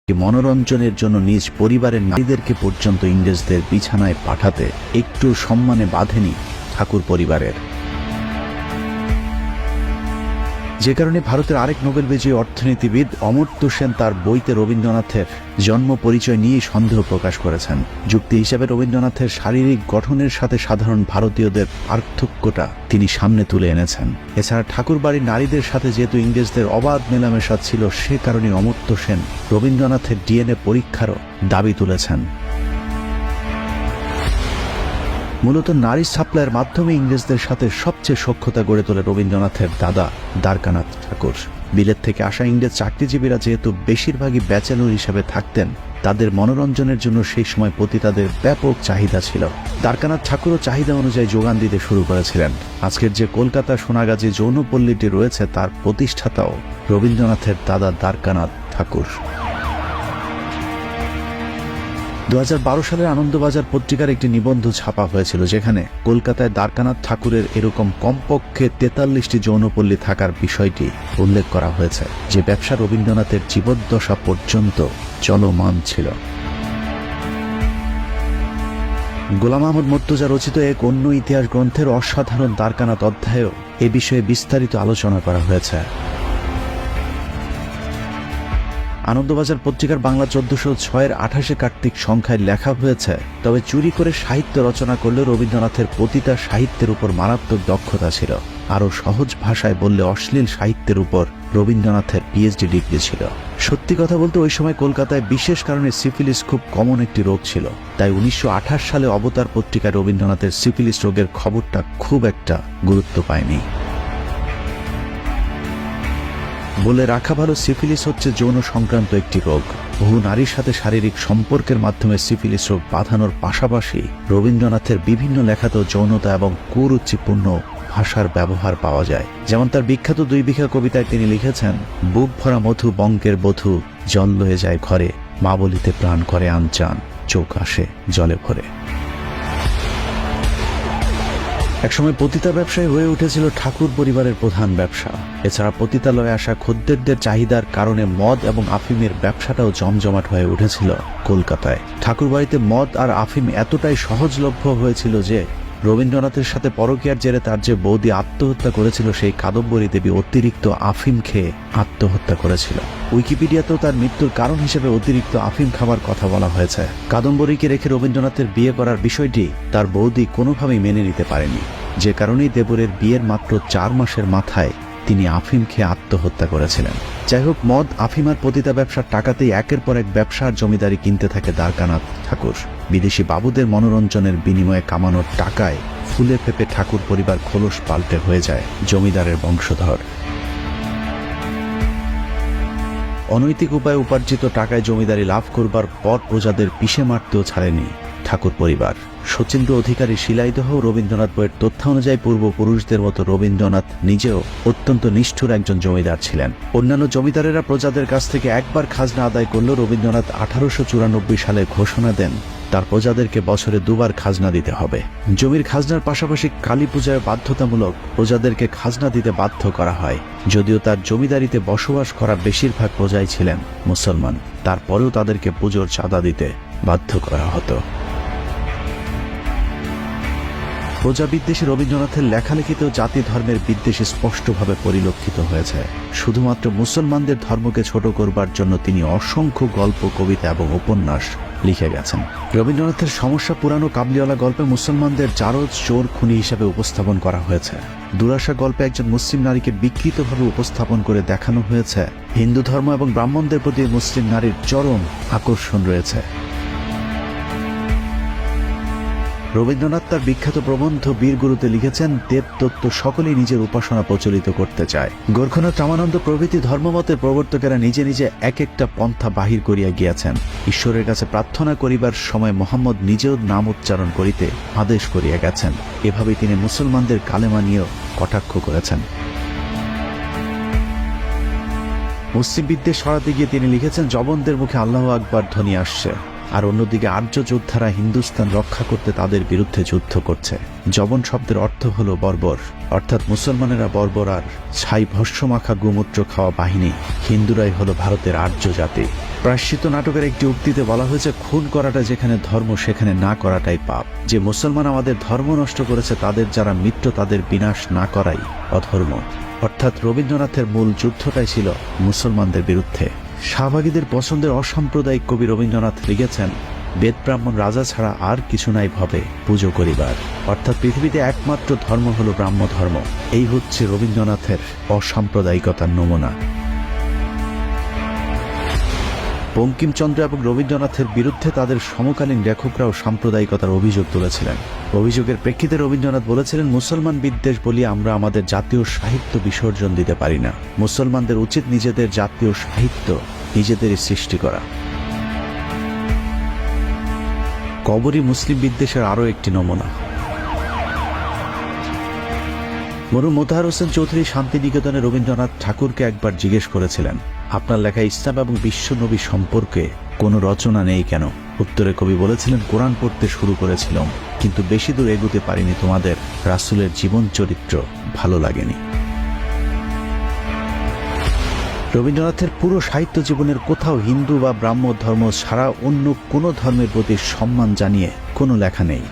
মনোরঞ্জনের জন্য নিজ পরিবারের নারীদেরকে পর্যন্ত ইংরেজদের বিছানায় পাঠাতে একটু সম্মানে বাঁধেনি ঠাকুর পরিবারের। যে কারণে ভারতের আরেক নোবেল বিজয়ী অর্থনীতিবিদ অমর্ত্য সেন তার বইতে রবীন্দ্রনাথের জন্ম পরিচয় নিয়ে সন্দেহ প্রকাশ করেছেন। যুক্তি হিসেবে রবীন্দ্রনাথের শারীরিক গঠনের সাথে সাধারণ ভারতীয়দের পার্থক্যটা তিনি সামনে তুলে এনেছেন। এছাড়া ঠাকুর বাড়ির নারীদের সাথে যেহেতু ইংরেজদের অবাধ মেলামেশা ছিল, সে কারণে অমর্ত্য সেন রবীন্দ্রনাথের ডিএনএ পরীক্ষারও দাবি তুলেছেন। মূলত নারী সাপ্লাইয়ের মাধ্যমে ইংরেজদের সাথে সবচেয়ে সখ্যতা গড়ে তোলে রবীন্দ্রনাথের দাদা দ্বারকানাথ ঠাকুর। বিলেত থেকে আসা ইংরেজ চাকরিজীবীরা যেহেতু বেশিরভাগই ব্যাচেলর হিসেবে থাকতেন, তাদের মনোরঞ্জনের জন্য সেই সময় পতিতাদের ব্যাপক চাহিদা ছিল। দ্বারকানাথ ঠাকুরও চাহিদা অনুযায়ী যোগান দিতে শুরু করেছিলেন। আজকের যে কলকাতা সোনাগাজী যৌনপল্লীটি রয়েছে, তার প্রতিষ্ঠাতাও রবীন্দ্রনাথের দাদা দ্বারকানাথ ঠাকুর। 2012 সালের আনন্দবাজার পত্রিকার একটি নিবন্ধ ছাপা হয়েছিল, যেখানে কলকাতায় দ্বারকানাথ ঠাকুরের এরকম কমপক্ষে 43টি যৌনপল্লী থাকার বিষয়টি উল্লেখ করা হয়েছে, যে ব্যবসা রবীন্দ্রনাথের জীবদ্দশা পর্যন্ত চলমান ছিল। গোলাম আহমদ মর্তুজা রচিত এক অন্য ইতিহাস গ্রন্থের অসাধারণ দ্বারকানাথ অধ্যায়েও এ বিষয়ে বিস্তারিত আলোচনা করা হয়েছে। আনন্দবাজার পত্রিকার বাংলা 1406-এর 28 কার্তিক সংখ্যায় লেখা হয়েছে, তবে চুরি করে সাহিত্য রচনা করলেও রবীন্দ্রনাথের পতিতা সাহিত্যের উপর মারাত্মক দক্ষতা ছিল। আরও সহজ ভাষায় বললে অশ্লীল সাহিত্যের উপর রবীন্দ্রনাথের পিএইচডি ডিগ্রি ছিল। সত্যি কথা বলতে ওই সময় কলকাতায় বিশেষ কারণে সিফিলিস খুব কমন একটি রোগ ছিল, তাই 1928 সালে অবতার পত্রিকায় রবীন্দ্রনাথের সিফিলিস রোগের খবরটা খুব একটা গুরুত্ব পায়নি। বলে রাখা ভালো, সিফিলিস হচ্ছে যৌন সংক্রান্ত একটি রোগ। বহু নারীর সাথে শারীরিক সম্পর্কের মাধ্যমে সিফিলিস রোগ বাঁধানোর পাশাপাশি রবীন্দ্রনাথের বিভিন্ন লেখাতেও যৌনতা এবং কুরুচিপূর্ণ ভাষার ব্যবহার পাওয়া যায়। যেমন তার বিখ্যাত 2 বিঘা কবিতায় তিনি লিখেছেন, বুক ভরা মধু বঙ্কের বধূ, জল লয়ে যায় ঘরে, মা বলিতে প্রাণ করে আনচান, চোখ আসে জলে ভরে। একসময় পতিতা ব্যবসায় হয়ে উঠেছিল ঠাকুর পরিবারের প্রধান ব্যবসা। এছাড়া পতিতালয়ে আসা খদ্দেরদের চাহিদার কারণে মদ এবং আফিমের ব্যবসাটাও জমজমাট হয়ে উঠেছিল কলকাতায়। ঠাকুর বাড়িতে মদ আর আফিম এতটাই সহজলভ্য হয়েছিল যে রবীন্দ্রনাথের সাথে পরকীয়ার জেরে তার যে বৌদি আত্মহত্যা করেছিল, সেই কাদম্বরী দেবী অতিরিক্ত আফিম খেয়ে আত্মহত্যা করেছিল। উইকিপিডিয়াতেও তার মৃত্যুর কারণ হিসেবে অতিরিক্ত আফিম খাবার কথা বলা হয়েছে। কাদম্বরীকে রেখে রবীন্দ্রনাথের বিয়ে করার বিষয়টি তার বৌদি কোনোভাবেই মেনে নিতে পারেনি, যে কারণেই দেবরের বিয়ের মাত্র 4 মাসের মাথায় তিনি আফিম খেয়ে আত্মহত্যা করেছিলেন। যাই হোক, মদ, আফিম আর পতিতা ব্যবসার টাকাতেই একের পর এক ব্যবসার জমিদারি কিনতে থাকে দ্বারকানাথ ঠাকুর। বিদেশি বাবুদের মনোরঞ্জনের বিনিময়ে কামানোর টাকায় ফুলে ফেপে ঠাকুর পরিবার খোলস পাল্টে হয়ে যায় জমিদারের বংশধর। অনৈতিক উপায়ে উপার্জিত টাকায় জমিদারি লাভ করবার পর প্রজাদের পিষে মারতেও ছাড়েনি ঠাকুর পরিবার। শচীন্দ্র অধিকারী শিলাইদহ রবীন্দ্রনাথ বইয়ের তথ্য অনুযায়ী পূর্বপুরুষদের মতো রবীন্দ্রনাথ নিজেও অত্যন্ত নিষ্ঠুর একজন জমিদার ছিলেন। অন্যান্য জমিদারেরা প্রজাদের কাছ থেকে একবার খাজনা আদায় করলেও রবীন্দ্রনাথ 1894 সালে ঘোষণা দেন তার প্রজাদেরকে বছরে 2 বার খাজনা দিতে হবে। জমির খাজনার পাশাপাশি কালী পূজায় বাধ্যতামূলক প্রজাদেরকে খাজনা দিতে বাধ্য করা হয়। যদিও তার জমিদারিতে বসবাস করা বেশিরভাগ প্রজাই ছিলেন মুসলমান, তারপরেও তাদেরকে পুজোর চাঁদা দিতে বাধ্য করা হতো। প্রজা বিদ্বেষী রবীন্দ্রনাথের লেখালেখিতেও জাতি ধর্মের বিদ্বেষ স্পষ্টভাবে পরিলক্ষিত হয়েছে। শুধুমাত্র মুসলমানদের ধর্মকে ছোট করবার জন্য তিনি অসংখ্য গল্প, কবিতা এবং উপন্যাস লিখে গেছেন। রবীন্দ্রনাথের সমস্যা পুরানো কাবলিওয়ালা গল্পে মুসলমানদের জারজ, চোর, খুনি হিসেবে উপস্থাপন করা হয়েছে। দুরাশা গল্পে একজন মুসলিম নারীকে বিকৃতভাবে উপস্থাপন করে দেখানো হয়েছে। হিন্দু ধর্ম এবং ব্রাহ্মণদের প্রতি মুসলিম নারীর চরম আকর্ষণ রয়েছে। রবীন্দ্রনাথ তার বিখ্যাত প্রবন্ধ বীরগুরুতে লিখেছেন, দেবতত্ত্ব সকলেই নিজের উপাসনা প্রচলিত করতে চায়। গোরক্ষনাথ, রামানন্দ প্রভৃতি ধর্মমতের প্রবর্তকেরা নিজে নিজে এক একটা পন্থা বাহির করিয়া গিয়াছেন। ঈশ্বরের কাছে প্রার্থনা করিবার সময় মোহাম্মদ নিজেও নাম উচ্চারণ করিতে আদেশ করিয়া গেছেন। এভাবে তিনি মুসলমানদের কালেমা নিয়েও কটাক্ষ করেছেন। মুসলিম বিদ্বেষ সরাতে গিয়ে তিনি লিখেছেন, জবনদের মুখে আল্লাহু আকবার ধ্বনি আসছে, আর অন্যদিকে আর্য যোদ্ধারা হিন্দুস্তান রক্ষা করতে তাদের বিরুদ্ধে যুদ্ধ করছে। জবন শব্দের অর্থ হলো বর্বর, অর্থাৎ মুসলমানেরা বর্বর আর ছাই ভস্যমাখা গোমূত্র খাওয়া বাহিনী। হিন্দুরাই হলো ভারতের আর্য জাতি। প্রায়শ্চিত্ত নাটকের একটি উক্তিতে বলা হয়েছে, খুন করাটা যেখানে ধর্ম সেখানে না করাটাই পাপ। যে মুসলমান আমাদের ধর্ম নষ্ট করেছে তাদের যারা মিত্র তাদের বিনাশ না করাই অধর্ম। অর্থাৎ রবীন্দ্রনাথের মূল যুদ্ধটাই ছিল মুসলমানদের বিরুদ্ধে। শাহবাগীদের পছন্দের অসাম্প্রদায়িক কবি রবীন্দ্রনাথ লিখেছেন, বেদ ব্রাহ্মণ রাজা ছাড়া আর কিছু নাই ভবে পুজো করিবার। অর্থাৎ পৃথিবীতে একমাত্র ধর্ম হলো ব্রাহ্ম ধর্ম। এই হচ্ছে রবীন্দ্রনাথের অসাম্প্রদায়িকতার নমুনা। বঙ্কিমচন্দ্র এবং রবীন্দ্রনাথের বিরুদ্ধে তাদের সমকালীন লেখকরাও সাম্প্রদায়িকতার অভিযোগ তুলেছিলেন। অভিযোগের প্রেক্ষিতে রবীন্দ্রনাথ বলেছিলেন, মুসলমান বিদ্বেষ বলি আমরা আমাদের জাতীয় সাহিত্য বিসর্জন দিতে পারি না। মুসলমানদের উচিত নিজেদের জাতীয় সাহিত্য নিজেদেরই সৃষ্টি করা। কবরী মুসলিম বিদ্বেষের আরও একটি নমুনা। মরহুম মোতাহার হোসেন চৌধুরী শান্তিনিকেতনে রবীন্দ্রনাথ ঠাকুরকে একবার জিজ্ঞেস করেছিলেন, আপনার লেখা ইসলাম এবং বিশ্বনবী সম্পর্কে কোনো রচনা নেই কেন? উত্তরে কবি বলেছিলেন, কোরআন পড়তে শুরু করেছিলাম কিন্তু বেশি দূর এগোতে পারিনি, তোমাদের রাসূলের জীবন চরিত্র ভালো লাগেনি। রবীন্দ্রনাথের পুরো সাহিত্য জীবনের কোথাও হিন্দু বা ব্রাহ্ম ধর্ম ছাড়া অন্য কোনো ধর্মের প্রতি সম্মান জানিয়ে কোনো লেখা নেই।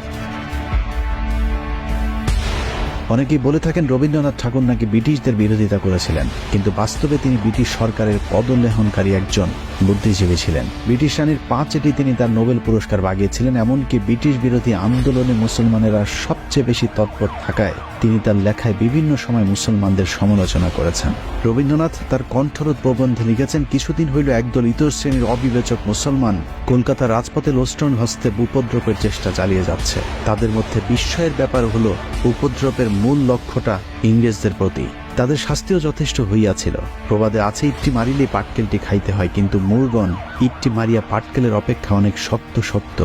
অনেকেই বলে থাকেন রবীন্দ্রনাথ ঠাকুর নাকি ব্রিটিশদের বিরোধিতা করেছিলেন, কিন্তু বাস্তবে তিনি ব্রিটিশ সরকারের পদলেহনকারী একজন বুদ্ধিজীবী ছিলেন। ব্রিটিশ রানীর 5 তিনি তার নোবেল পুরস্কার বাগিয়েছিলেন। এমনকি ব্রিটিশ বিরোধী আন্দোলনে মুসলমানেরা সবচেয়ে বেশি তৎপর থাকায় তিনি তার লেখায় বিভিন্ন সময় মুসলমানদের সমালোচনা করেছেন। রবীন্দ্রনাথ তার কণ্ঠরোধ প্রবন্ধে লিখেছেন, কিছুদিন হইল একদল ইতর শ্রেণীর অবিবেচক মুসলমান কলকাতার রাজপথে লোস্টন হস্তে উপদ্রবের চেষ্টা চালিয়ে যাচ্ছে। তাদের মধ্যে বিস্ময়ের ব্যাপার হলো উপদ্রবের মূল লক্ষ্যটা ইংরেজদের প্রতি। তাদের শাস্তিও যথেষ্ট হইয়াছিল। প্রবাদে আছে, ইটটি মারিলে পাটকেলটি খাইতে হয়, কিন্তু মূরগণ ইটটি মারিয়া পাটকেলের অপেক্ষা অনেক শক্ত শক্ত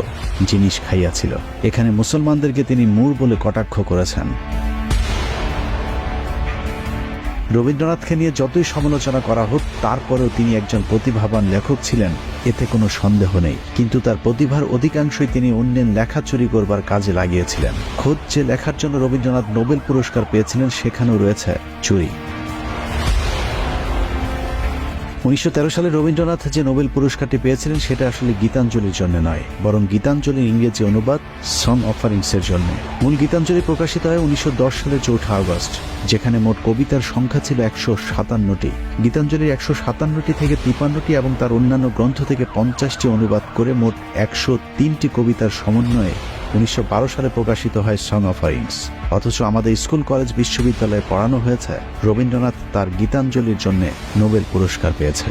জিনিস খাইয়াছিল। এখানে মুসলমানদেরকে তিনি মূর বলে কটাক্ষ করেছেন। রবীন্দ্রনাথকে নিয়ে যতই সমালোচনা করা হোক, তারপরেও তিনি একজন প্রতিভাবান লেখক ছিলেন, এতে কোনো সন্দেহ নেই। কিন্তু তার প্রতিভার অধিকাংশই তিনি অন্যের লেখা চুরি করবার কাজে লাগিয়েছিলেন। খোদ যে লেখার জন্য রবীন্দ্রনাথ নোবেল পুরস্কার পেয়েছিলেন সেখানেও রয়েছে চুরি। 1913 সালে রবীন্দ্রনাথ যে নোবেল পুরস্কারটি পেয়েছিলেন সেটা আসলে গীতাঞ্জলির জন্য নয়, বরং গীতাঞ্জলির ইংরেজি অনুবাদ সং অফারিংসের জন্য। মূল গীতাঞ্জলি প্রকাশিত হয় 1910 সালের 4 আগস্ট, যেখানে মোট কবিতার সংখ্যা ছিল 157টি। গীতাঞ্জলির 157টি থেকে 53টি এবং তার অন্যান্য গ্রন্থ থেকে 50টি অনুবাদ করে মোট 103টি কবিতার সমন্বয়ে 1912 সালে প্রকাশিত হয় সং অফারিংস। অথচ আমাদের স্কুল কলেজ বিশ্ববিদ্যালয়ে পড়ানো হয়েছে রবীন্দ্রনাথ তার গীতাঞ্জলির জন্য নোবেল পুরস্কার পেয়েছে।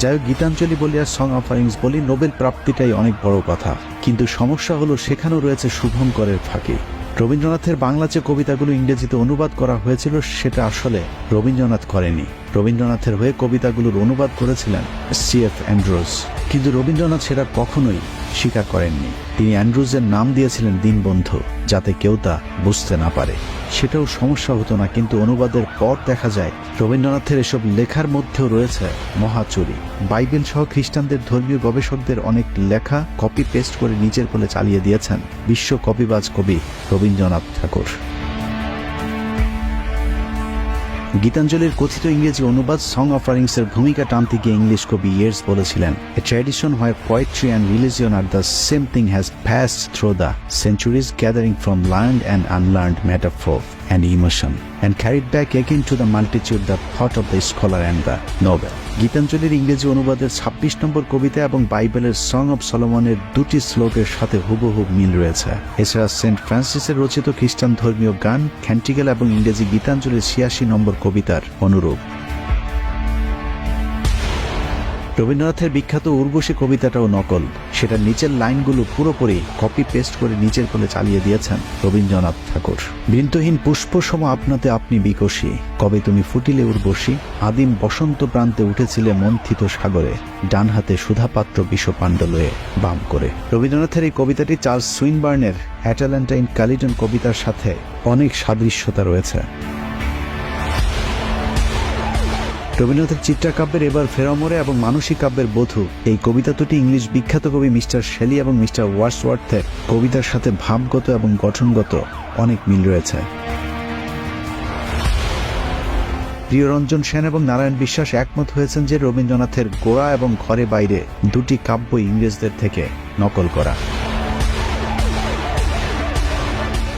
যাই হোক, গীতাঞ্জলি বলি আর সং অফারিংস বলি, নোবেল প্রাপ্তিটাই অনেক বড় কথা। কিন্তু সমস্যা হলো সেখানেও রয়েছে শুভঙ্করের ফাঁকি। রবীন্দ্রনাথের বাংলা যে কবিতাগুলো ইংরেজিতে অনুবাদ করা হয়েছিল সেটা আসলে রবীন্দ্রনাথ করেনি। রবীন্দ্রনাথের হয়ে কবিতাগুলোর অনুবাদ করেছিলেন C.F. অ্যান্ড্রুজ। কিন্তু রবীন্দ্রনাথ সেটা কখনোই স্বীকার করেননি। তিনি অ্যান্ড্রুজের নাম দিয়েছিলেন দীনবন্ধু, যাতে কেউ তা বুঝতে না পারে। সেটাও সমস্যা হতো না, কিন্তু অনুবাদের পর দেখা যায় রবীন্দ্রনাথের এসব লেখার মধ্যেও রয়েছে মহাচুরি। বাইবেল সহ খ্রিস্টানদের ধর্মীয় গবেষকদের অনেক লেখা কপি পেস্ট করে নিজের বলে চালিয়ে দিয়েছেন বিশ্ব কপিবাজ কবি রবীন্দ্রনাথ ঠাকুর। গীতাঞ্জলির কথিত ইংরেজি অনুবাদ সং অফারিংসের ভূমিকা টানতে গিয়ে ইংলিশ কবি ইয়েটস বলেছিলেন, এ tradition where poetry and religion are the same thing has passed through the centuries, gathering from learned and unlearned metaphor and emotion and carried back again to the multitude the thought of the scholar and the noble. গীতাঞ্জলির ইংরেজি অনুবাদের 26 নম্বর কবিতা এবং বাইবেলের song of সলোমনের 2টি শ্লোকের সাথে হুবহু মিল রয়েছে। এছাড়া সেন্ট ফ্রান্সিসের রচিত খ্রিস্টান ধর্মীয় গান ক্যান্টিকেল এবং ইংরেজি গীতাঞ্জলির 86 নম্বর কবিতার অনুরূপ। রবীন্দ্রনাথের বিখ্যাত উর্বশী কবিতাটাও নকল। সেটার নিচের লাইনগুলো পুরোপুরি কপি পেস্ট করে নিজের কোলে চালিয়ে দিয়েছেন রবীন্দ্রনাথ ঠাকুর। বৃন্তহীন পুষ্প সম আপনাতে আপনি বিকশী, কবে তুমি ফুটিলে উর্বশী, আদিম বসন্ত প্রান্তে উঠেছিলে মন্থিত সাগরে, ডান হাতে সুধাপাত্র বিষপাণ্ড লয়ে বাম করে। রবীন্দ্রনাথের এই কবিতাটি চার্লস সুইনবার্নের অ্যাটালান্টা ইন ক্যালিটন কবিতার সাথে অনেক সাদৃশ্যতা রয়েছে। রবীন্দ্রনাথের চিত্রাকাব্যের এবার ফেরমরে এবং মানসিক কাব্যের বধূ এই কবিতা দুটি ইংলিশ বিখ্যাত কবি মিস্টার শেলি এবং মিস্টার ওয়ার্ডসওয়ার্থের কবিতার সাথে ভাবগত এবং গঠনগত অনেক মিল রয়েছে। প্রিয়রঞ্জন সেন এবং নারায়ণ বিশ্বাস একমত হয়েছেন যে রবীন্দ্রনাথের গোড়া এবং ঘরে বাইরে দুটি কাব্য ইংরেজদের থেকে নকল করা।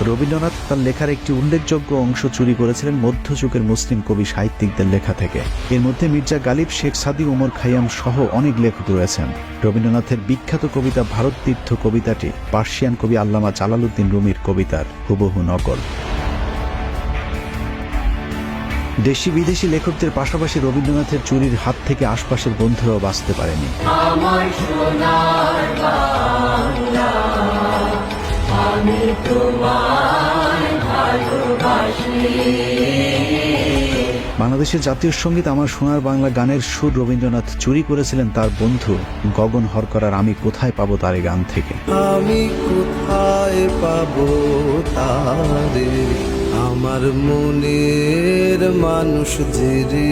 রবীন্দ্রনাথ তার লেখার একটি উল্লেখযোগ্য অংশ চুরি করেছিলেন মধ্যযুগের মুসলিম কবি সাহিত্যিকদের লেখা থেকে। এর মধ্যে মির্জা গালিব, শেখ সাদি, ওমর খাইয়াম সহ অনেক লেখক রয়েছেন। রবীন্দ্রনাথের বিখ্যাত কবিতা ভারত তীর্থ কবিতাটি পার্সিয়ান কবি আল্লামা জালালউদ্দিন রুমির কবিতার হুবহু নকল। দেশি বিদেশি লেখকদের পাশাপাশি রবীন্দ্রনাথের চুরির হাত থেকে আশপাশের বন্ধুরাও বাঁচতে পারেনি। বাংলাদেশের জাতীয় সঙ্গীত আমার সোনার বাংলা গানের সুর রবীন্দ্রনাথ চুরি করেছিলেন তার বন্ধু গগন হরকরার আমি কোথায় পাবো তারে গান থেকে। আমি কোথায় পাবো তারে আমার মনের মানুষ যে রে।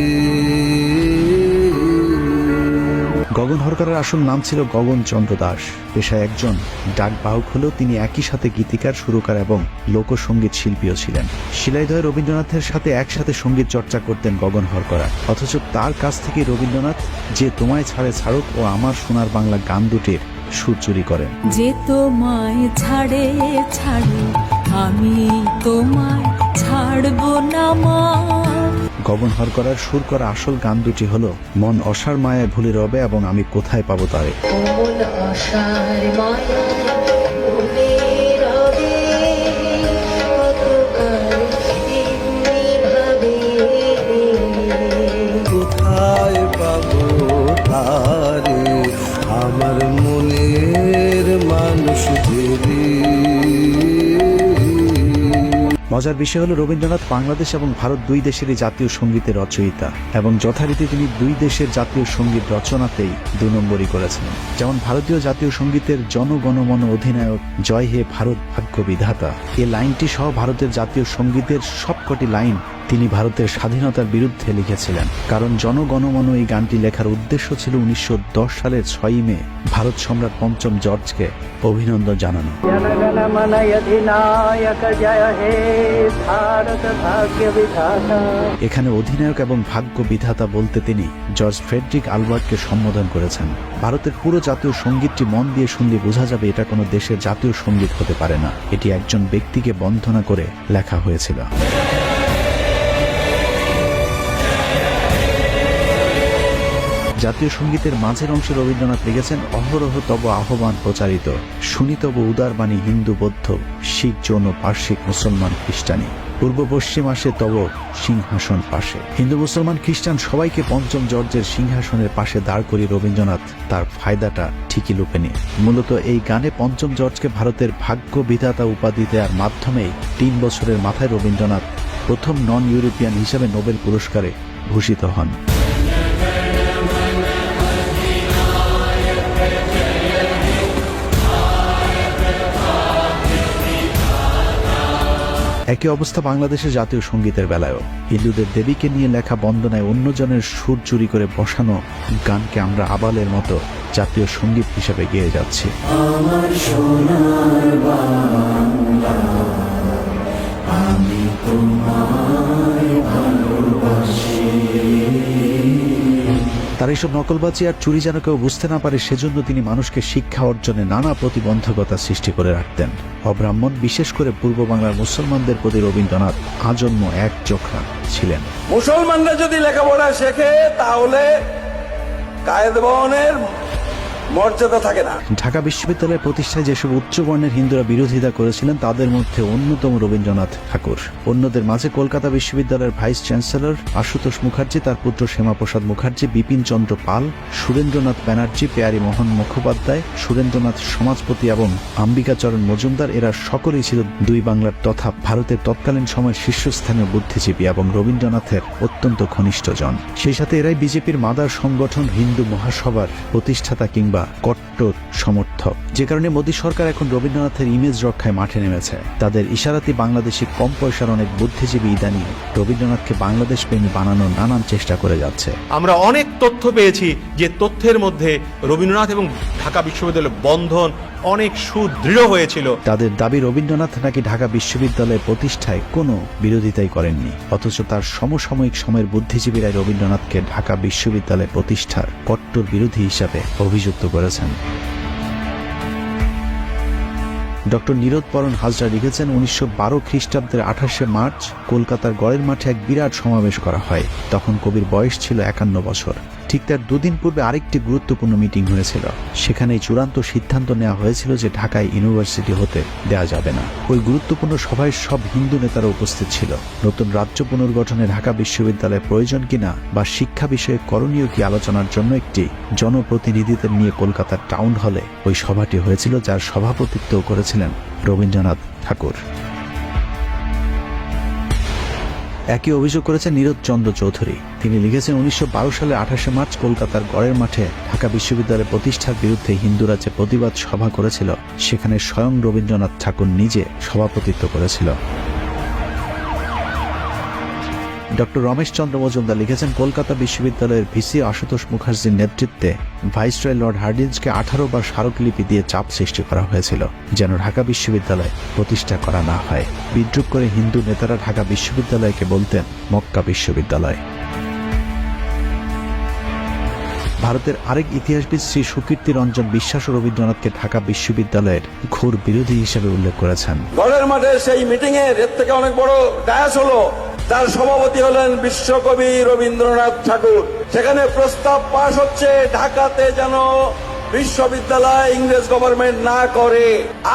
গগন হরকরের আসল নাম ছিল গগন চন্দ্র দাস। পেশায় একজন ডাক বাহক হলেও তিনি একই সাথে গীতিকার, সুরকার এবং লোকসঙ্গীত শিল্পীও ছিলেন। শিলাইদহে রবীন্দ্রনাথের সাথে একসাথে সঙ্গীত চর্চা করতেন গগন হরকরা। অথচ তার কাছ থেকে রবীন্দ্রনাথ যে তোমায় ছাড়ে ছাড়ুক ও আমার সোনার বাংলা গান দুটির সুর চুরি করেন। যে তোমায় ছাড়ে ছাড়ুক আমি তোমায় ছাড়বো না মা। গগন হরকরার সুর করা আসল গান দুটি হলো মন অসার মায়ায় ভুলে রবে এবং আমি কোথায় পাবো তারে। কোথায় পাবো তারে আমার মনের মানুষ যে রে। মজার বিষয় হলো রবীন্দ্রনাথ বাংলাদেশ এবং ভারত দুই দেশেরই জাতীয় সঙ্গীতের রচয়িতা এবং যথারীতি তিনি দুই দেশের জাতীয় সঙ্গীত রচনাতেই 2 নম্বরই করেছেন। যেমন ভারতীয় জাতীয় সঙ্গীতের জনগণমন অধিনায়ক জয় হে ভারত ভাগ্য বিধাতা এই লাইনটি সহ ভারতের জাতীয় সঙ্গীতের সবকটি লাইন তিনি ভারতের স্বাধীনতার বিরুদ্ধে লিখেছিলেন। কারণ জনগণমন এই গানটি লেখার উদ্দেশ্য ছিল 1910 সালের 6ই মে ভারত সম্রাট পঞ্চম জর্জকে অভিনন্দন জানানো। এখানে অধিনায়ক এবং ভাগ্য বিধাতা বলতে তিনি জর্জ ফ্রেডরিক আলবার্টকে সম্বোধন করেছেন। ভারতের পুরো জাতীয় সঙ্গীতটি মন দিয়ে শুনলে বোঝা যাবে এটা কোনো দেশের জাতীয় সঙ্গীত হতে পারে না, এটি একজন ব্যক্তিকে বন্দনা করে লেখা হয়েছিল। জাতীয় সঙ্গীতের মাঝের অংশে রবীন্দ্রনাথ লিখেছেন অহরহ তব আহ্বান প্রচারিত, শুনি তব উদারবাণী হিন্দু বৌদ্ধ শিখ জৈন পার্শ্বিক মুসলমান খ্রিস্টানি, পূর্ব পশ্চিম আসে তব সিংহাসন পাশে। হিন্দু মুসলমান খ্রিস্টান সবাইকে পঞ্চম জর্জের সিংহাসনের পাশে দাঁড় করিয়ে রবীন্দ্রনাথ তার ফায়দাটা ঠিকই লুপে নিয়ে মূলত এই গানে পঞ্চম জর্জকে ভারতের ভাগ্য বিধাতা উপাধি দেওয়ার মাধ্যমেই 3 বছরের মাথায় রবীন্দ্রনাথ প্রথম নন ইউরোপিয়ান হিসেবে নোবেল পুরস্কারে ভূষিত হন। একই অবস্থা বাংলাদেশের জাতীয় সঙ্গীতের বেলায়ও। হিন্দুদের দেবীকে নিয়ে লেখা বন্দনায় অন্যজনের সুর চুরি করে বসানো গানকে আমরা আবালের মতো জাতীয় সঙ্গীত হিসেবে গেয়ে যাচ্ছি। আমার সোনার বাংলা আমি তোমায় ভালোবাসি। তার এইসব নকলবাজি আর চুরি যেন কেউ বুঝতে না পারে সেজন্য তিনি মানুষকে শিক্ষা অর্জনে নানা প্রতিবন্ধকতা সৃষ্টি করে রাখতেন। অব্রাহ্মণ বিশেষ করে পূর্ব বাংলার মুসলমানদের প্রতি রবীন্দ্রনাথ আজন্ম এক চোখা ছিলেন। মুসলমানরা যদি লেখাপড়া শেখে তাহলে কায়েদবনের মর্যাদা থাকে না। ঢাকা বিশ্ববিদ্যালয়ের প্রতিষ্ঠায় যেসব উচ্চবর্ণের হিন্দুরা বিরোধিতা করেছিলেন তাদের মধ্যে অন্যতম রবীন্দ্রনাথ ঠাকুর। অন্যদের মাঝে কলকাতা বিশ্ববিদ্যালয়ের ভাইস চ্যান্সেলর আশুতোষ মুখার্জি, তার পুত্র শ্যামাপ্রসাদ মুখার্জি, বিপিন চন্দ্র পাল, সুরেন্দ্রনাথ ব্যানার্জি, পেয়ারী মোহন মুখোপাধ্যায়, সুরেন্দ্রনাথ সমাজপতি এবং অম্বিকাচরণ মজুমদার এরা সকলেই ছিল দুই বাংলার তথা ভারতের তৎকালীন সময়ের শীর্ষস্থানীয় বুদ্ধিজীবী এবং রবীন্দ্রনাথের অত্যন্ত ঘনিষ্ঠজন। সেই সাথে এরাই বিজেপির মাদার সংগঠন হিন্দু মহাসভার প্রতিষ্ঠাতা কিংবা কিংবা কট্টর সমর্থক, যে কারণে মোদী সরকার এখন রবীন্দ্রনাথের ইমেজ রক্ষায় মাঠে নেমেছে। তাদের ইশারাতে বাংলাদেশি কম পয়সার অনেক বুদ্ধিজীবী ইদানিং রবীন্দ্রনাথকে বাংলাদেশ প্রেমী বানানোর নানান চেষ্টা করে যাচ্ছে। আমরা অনেক তথ্য পেয়েছি যে তথ্যের মধ্যে রবীন্দ্রনাথ এবং ঢাকা বিশ্ববিদ্যালয়ের বন্ধন অনেক সুদৃঢ় হয়েছিল। তাদের দাবি রবীন্দ্রনাথ নাকি ঢাকা বিশ্ববিদ্যালয় প্রতিষ্ঠায় কোনো বিরোধিতাই করেননি, অথচ তার সমসাময়িক সময়ের বুদ্ধিজীবীরাই রবীন্দ্রনাথকে ঢাকা বিশ্ববিদ্যালয় প্রতিষ্ঠার কট্টর বিরোধী হিসাবে অভিযুক্ত করেছেন। ডক্টর নীরোদপরণ হাজরা লিখেছেন, 1912 খ্রিস্টাব্দের 28শে মার্চ কলকাতার গড়ের মাঠে এক বিরাট সমাবেশ করা হয়। তখন কবির বয়স ছিল 51 বছর। ঠিক তার দুদিন পূর্বে আরেকটি গুরুত্বপূর্ণ মিটিং হয়েছিল। সেখানেই চূড়ান্ত সিদ্ধান্ত নেওয়া হয়েছিল যে ঢাকায় ইউনিভার্সিটি হতে দেয়া যাবে না। ওই গুরুত্বপূর্ণ সভায় সব হিন্দু নেতারা উপস্থিত ছিল। নতুন রাজ্য পুনর্গঠনে ঢাকা বিশ্ববিদ্যালয়ের প্রয়োজন কিনা বা শিক্ষা বিষয়ে করণীয় কি আলোচনার জন্য একটি জনপ্রতিনিধিদের নিয়ে কলকাতার টাউন হলে ওই সভাটি হয়েছিল, যার সভাপতিত্ব করেছিলেন রবীন্দ্রনাথ ঠাকুর। একই অভিযোগ করেছেন নীরদ চন্দ্র চৌধুরী। তিনি লিখেছেন, 1912 সালের 28শে মার্চ কলকাতার গড়ের মাঠে ঢাকা বিশ্ববিদ্যালয় প্রতিষ্ঠার বিরুদ্ধে হিন্দুরা যে প্রতিবাদ সভা করেছিল, সেখানে স্বয়ং রবীন্দ্রনাথ ঠাকুর নিজে সভাপতিত্ব করেছিল। ডক্টর রমেশ চন্দ্র মজুমদার লিখেছেন, কলকাতা বিশ্ববিদ্যালয়ের ভিসি আশুতোষ মুখার্জির নেতৃত্বে ভাইসরয় লর্ড হার্ডিঞ্জকে 18 বার স্মারকলিপি দিয়ে চাপ সৃষ্টি করা হয়েছিল যেন ঢাকা বিশ্ববিদ্যালয় প্রতিষ্ঠা করা না হয়। বিদ্রুপ করে হিন্দু নেতারা ঢাকা বিশ্ববিদ্যালয়কে বলতেন মক্কা বিশ্ববিদ্যালয়। ভারতের আরেক ইতিহাসবিদ শ্রী সুকীর্তি রঞ্জন বিশ্বাস রবীন্দ্রনাথকে ঢাকা বিশ্ববিদ্যালয়ের ঘোর বিরোধী হিসেবে উল্লেখ করেছেন। গড়ের মাঠে সেই মিটিং এর থেকে অনেক বড় ডায়াস হলো, তার সভাপতি হলেন বিশ্বকবি রবীন্দ্রনাথ ঠাকুর। সেখানে প্রস্তাব পাশ হচ্ছে ঢাকাতে যেন বিশ্ববিদ্যালয় ইংরেজ গভর্নমেন্ট না করে।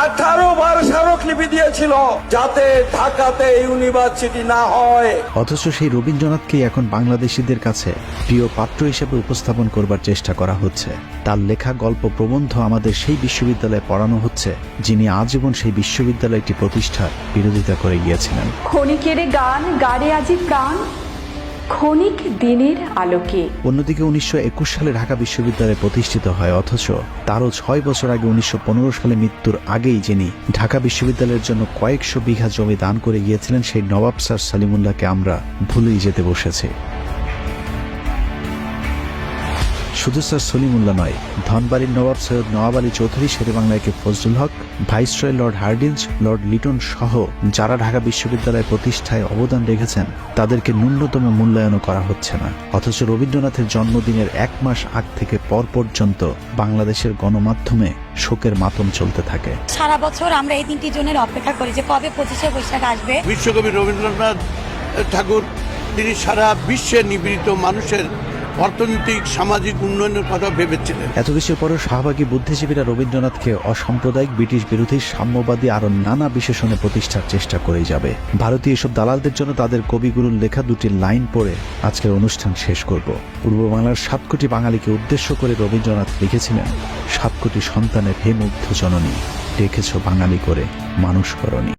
18 বার স্মারকলিপি দিয়েছিল যাতে ঢাকাতে ইউনিভার্সিটি না হয়। অথচ সেই রবীন্দ্রনাথকেই এখন বাংলাদেশিদের কাছে প্রিয় পাত্র হিসেবে উপস্থাপন করবার চেষ্টা করা হচ্ছে। তার লেখা গল্প প্রবন্ধ আমাদের সেই বিশ্ববিদ্যালয়ে পড়ানো হচ্ছে যিনি আজীবন সেই বিশ্ববিদ্যালয়টি প্রতিষ্ঠার বিরোধিতা করে গিয়েছিলেন। ক্ষণিকের গান গাড়ে আজি প্রাণ, ক্ষণিক দিনের আলোকে। অন্যদিকে 1921 সালে ঢাকা বিশ্ববিদ্যালয় প্রতিষ্ঠিত হয়, অথচ তারও 6 বছর আগে 1915 সালে মৃত্যুর আগেই যিনি ঢাকা বিশ্ববিদ্যালয়ের জন্য কয়েকশো বিঘা জমি দান করে গিয়েছিলেন, সেই নবাব স্যার সলিমুল্লাহকে আমরা ভুলেই যেতে বসেছি। শুধু স্যার সলিমুল্লাহ নয়, ধনবাড়ির নবাব সৈয়দ নওয়াব আলী চৌধুরী, শেরেবাংলায় কে Fazlul Huq, viceroy lord Hardinge, lord Lytton সহ যারা ঢাকা বিশ্ববিদ্যালয় প্রতিষ্ঠায় অবদান রেখেছেন তাদেরকে ন্যূনতম মূল্যায়নও করা হচ্ছে না। অথচ রবীন্দ্রনাথের জন্মদিনের 1 মাস আগ থেকে পর পর্যন্ত বাংলাদেশের গণমাধ্যমে শোকের মাতম চলতে থাকে। সারা বছর আমরা এই দিনটির জন্য অপেক্ষা করি যে কবে 25শে বৈশাখ আসবে। বিশ্বকবি রবীন্দ্রনাথ ঠাকুর তিনি সারা বিশ্বে নিপীড়িত মানুষের অর্থনৈতিক সামাজিক উন্নয়নের কথা ভেবেছিলেন। এত কিছুর পরেও শাহবাগী বুদ্ধিজীবীরা রবীন্দ্রনাথকে অসাম্প্রদায়িক, ব্রিটিশ বিরোধী, সাম্যবাদী আরো নানা বিশেষণে প্রতিষ্ঠার চেষ্টা করেই যাবে। ভারতীয় এসব দালালদের জন্য তাদের কবিগুরুর লেখা 2টি লাইন পড়ে আজকের অনুষ্ঠান শেষ করব। পূর্ব বাংলার 7 কোটি বাঙালিকে উদ্দেশ্য করে রবীন্দ্রনাথ লিখেছিলেন, 7 কোটি সন্তানের হে মুগ্ধ জননী, রেখেছ বাঙালি করে মানুষ করনি।